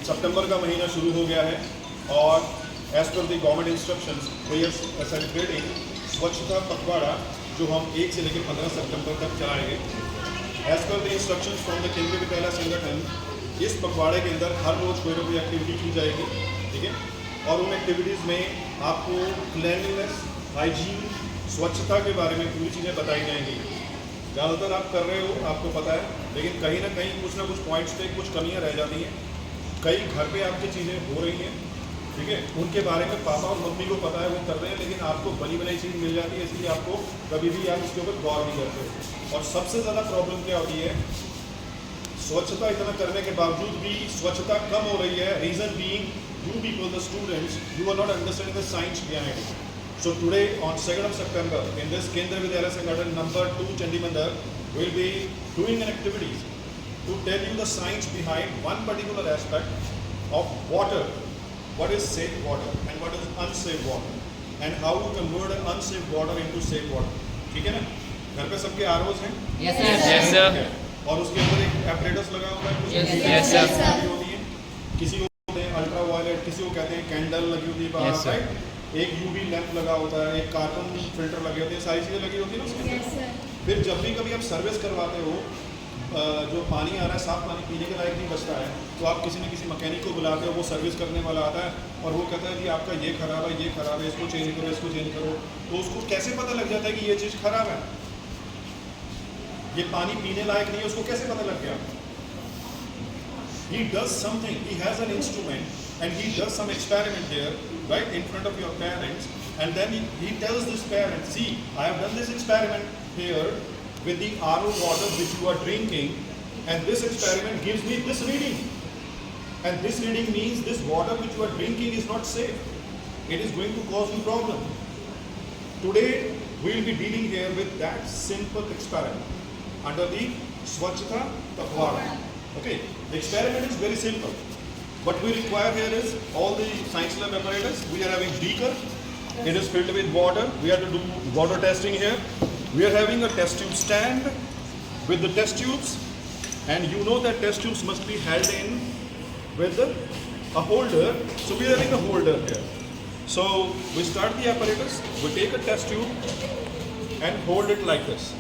सितंबर का महीना शुरू हो गया है और as per the government instructions we are celebrating Swachhta Pakhwada जो हम 1 से लेकर 15 सितंबर तक चलाएंगे। As per the instructions from the केंद्रीय विद्यालय संगठन इस पखवाड़े के अंदर हर रोज़ कोई ना कोई एक्टिविटी की जाएगी, ठीक है। और उन एक्टिविटीज़ में आपको क्लीनलीनेस, हाइजीन, स्वच्छता के बारे में पूरी चीज़ें बताई जाएंगी। ज़्यादातर आप कर रहे हो, आपको पता है, लेकिन कहीं ना कुछ पॉइंट्स पे कुछ कमियां रह जाती हैं। कई घर पे आपकी चीज़ें हो रही हैं, ठीक है, उनके बारे में पापा और मम्मी को पता है, वो कर रहे हैं, लेकिन आपको बड़ी बड़ी चीज़ मिल जाती है, इसलिए आपको कभी भी आप इसके ऊपर गौर नहीं करते। और सबसे ज़्यादा प्रॉब्लम क्या होती है, स्वच्छता इतना करने के बावजूद भी स्वच्छता कम हो रही है। Reason being you people, the students, you are not understanding the science behind it. So today on 2nd of September in this Kendra Vidyalaya Sangathan number 2 Chandimandar, we will be doing an activities to tell you the science behind one particular aspect of water. What is safe water and what is unsafe water and how to convert unsafe water into safe water. ठीक है ना? घर पे सबके ROs हैं? Yes sir. Yes sir. और उसके अंदर एक एपरेटस लगा हुआ है? Yes sir. होती है किसी अल्ट्रा वायलेट, किसी को कहते हैं कैंडल लगी होती है बाहर, राइट, एक यूवी लैंप लगा होता है, एक कार्बन फिल्टर लगे होते हैं, सारी चीज़ें लगी होती है ना उसके अंदर। फिर जब भी कभी आप सर्विस करवाते हो, जो पानी आ रहा है साफ पानी पीने के लायक नहीं बचता है, तो आप किसी न किसी मैकेनिक को बुलाते हो, वो सर्विस करने वाला आता है और वो कहता है कि आपका ये खराब है, ये खराब है, इसको चेंज करो, इसको चेंज करो। तो उसको कैसे पता लग जाता है कि ये चीज़ खराब है, ये पानी पीने लायक नहीं है, उसको कैसे पता लग गया? He does something, he has an instrument and he does some experiment there, right in front of your parents, and then he tells this parent, see, I have done this experiment here with the RO water which you are drinking, and this experiment gives me this reading, and this reading means this water which you are drinking is not safe, it is going to cause you problem. Today we will be dealing here with that simple experiment under the Swachhata Pakhwada. Okay, the experiment is very simple. What we require here is all the science lab apparatus. We are having beaker. It is filled with water. We have to do water testing here. We are having a test tube stand with the test tubes, and you know that test tubes must be held in with a holder. So we are having a holder here. So we start the apparatus. We take a test tube and hold it like this.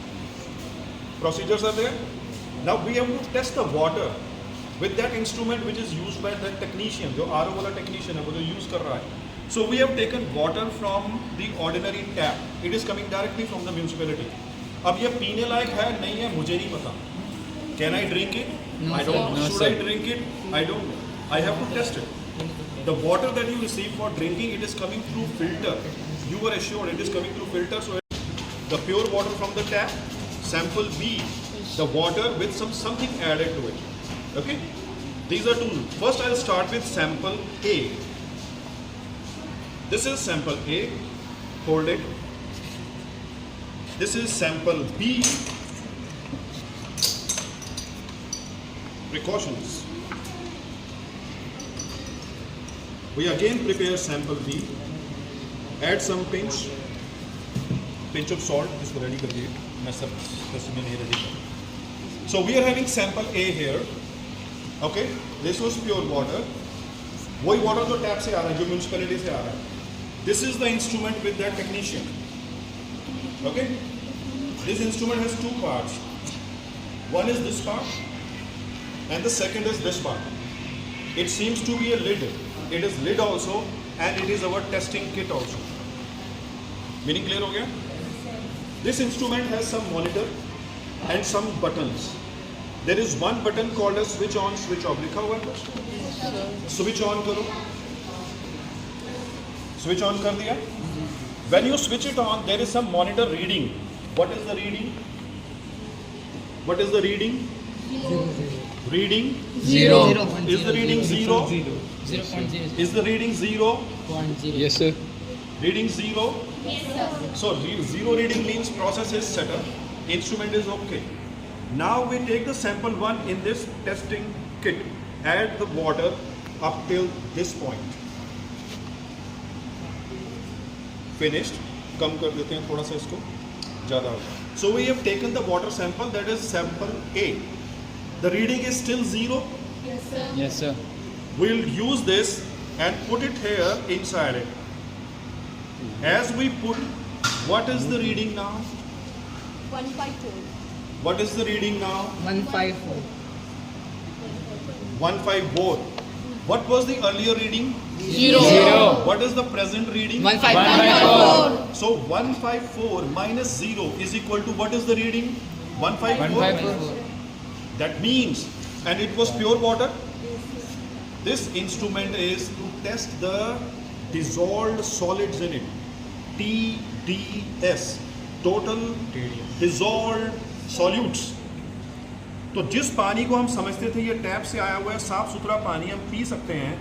Procedures are there. Now we have to test the water with that instrument which is used by that technician, जो RO वाला technician है, वो जो use कर रहा है. So we have taken water from the ordinary tap. It is coming directly from the municipality. अब ये पीने लायक है नहीं है मुझे नहीं पता. Can I drink it? No, I don't know. no, Should sir. I drink it? I don't know. I have to test it. The water that you receive for drinking, it is coming through filter. You were assured it is coming through filter. So the pure water from the tap, sample B, the water with something added to it. Okay, these are two. First I'll start with sample A. This is sample A, hold it. This is sample B. Precautions. We again prepare sample B, add some pinch of salt. इसको ready कर दिए, मैं सब में नहीं ready कर. So we are having sample A here. Okay, this was pure water. वही water जो टैप से आ रहा है, जो म्यूनिसिपैलिटी से आ रहा है. This is the instrument with that technician. Okay, this instrument has two parts. One is this part, and the second is this part. It seems to be a lid. It is lid also, and it is our testing kit also. Meaning clear हो गया? This instrument has some monitor and some buttons. There is one button called as switch on, switch off. लिखा हुआ है? Switch on करो. Switch on कर दिया. When you switch it on, there is some monitor reading. What is the reading? What is the reading? Reading? Zero. Is the reading 0? 0.0. Is the reading 0? 0.0. Yes sir. Reading 0? So 0 reading means process is set up, instrument is okay. Now we take the sample 1 in this testing kit, add the water up till this point. Finished. कम कर देते हैं थोड़ा सा इसको, ज़्यादा होगा. So we have taken the water sample, that is sample A. The reading is still 0. Yes sir. we'll use this and put it here inside it. As we put, what is the reading now? 154. What is the reading now? 154. 154. What was the earlier reading? 0. What is the present reading? 154. So 154 minus 0 is equal to what is the reading? 154. 154. That means, and it was pure water. This instrument is to test the dissolved solids in it. TDS, total dissolved solutes. तो जिस पानी को हम समझते थे ये tap से आया हुआ है, साफ सुथरा पानी हम पी सकते हैं,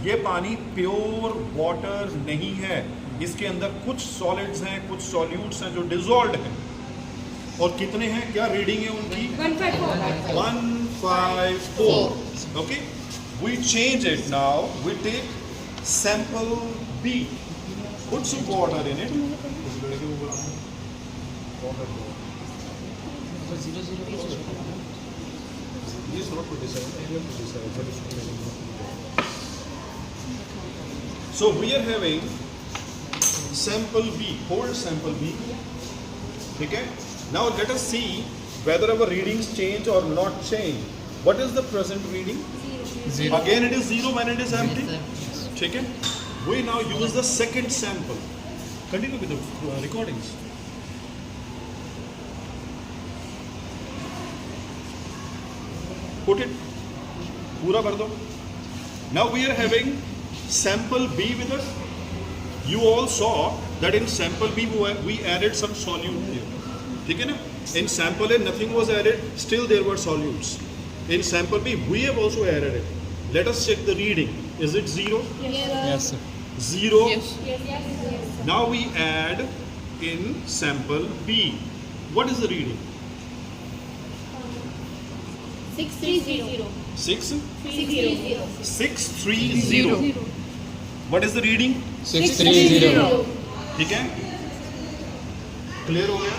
ये पानी प्योर वाटर नहीं है. इसके अंदर कुछ सॉलिड्स हैं, कुछ सॉल्यूट्स हैं जो डिसॉल्व्ड हैं. और कितने हैं, क्या रीडिंग है उनकी? 154. 154. Okay, we change it now. We take sample B, put some water in it. So we are having sample B, hold sample B. Okay, now let us see whether our readings change or not change. What is the present reading? 0. Again it is 0 when it is empty. Yes, sir. Okay, we now use the second sample. Continue with the recordings. Put it, पूरा भर दो. Now we are having sample B with us. You all saw that in sample B we added some solute here. ठीक है ना? In sample A nothing was added, still there were solutes. In sample B we have also added it. Let us check the reading. Is it 0? Yes, sir. 0. Yes. Yes. Now we add in sample B. What is the reading? 630. 6? 630. 630. What is the reading? 630. ठीक है? Clear हो गया?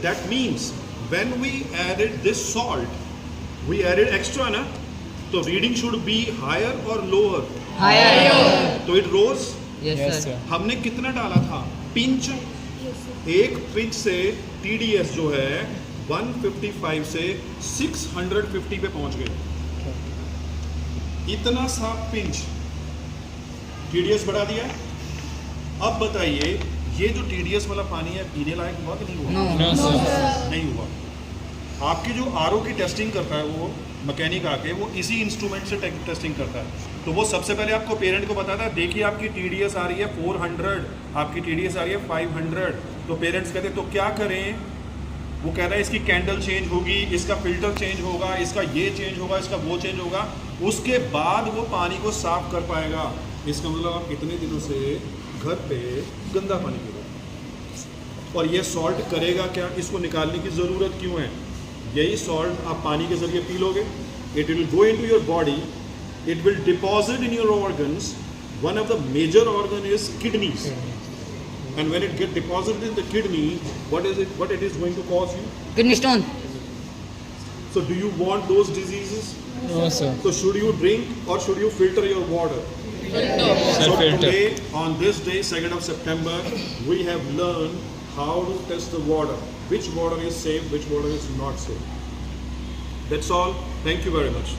That means when we added this salt, we added extra ना? तो reading should be higher or lower? Higher. तो it rose. Yes, sir. हमने कितना डाला था? पिंच. एक पिंच से TDS जो है 155 से 650 पे पहुंच गए. इतना सा पिंच TDS बढ़ा दिया. अब बताइए ये जो TDS वाला पानी है पीने लायक हुआ कि नहीं हुआ? No, sir. नहीं हुआ. आपकी जो RO की टेस्टिंग करता है वो मैकेनिक आके वो इसी इंस्ट्रूमेंट से टेस्टिंग करता है. तो वो सबसे पहले आपको पेरेंट को बताता है देखिए आपकी TDS आ रही है 400, आपकी TDS आ रही है 500. तो पेरेंट्स कहते हैं तो क्या करें? वो कहता है इसकी कैंडल चेंज होगी, इसका फिल्टर चेंज होगा, इसका ये चेंज होगा, इसका वो चेंज होगा. उसके बाद वो पानी को साफ कर पाएगा. इसका मतलब आप कितने दिनों से घर पे गंदा पानी पी रहे हो. और ये सॉल्ट करेगा क्या? इसको निकालने की ज़रूरत क्यों है? यही सॉल्ट आप पानी के ज़रिए पी लोगे. It will go into your body, it will deposit in your organs. One of the major organ is kidneys. And when it get deposited in the kidney, what it is going to cause you? Kidney stone. So do you want those diseases? No, sir. So should you drink or should you filter your water? So today, on this day, 2nd of September, we have learned how to test the water. Which water is safe, which water is not safe. That's all. Thank you very much.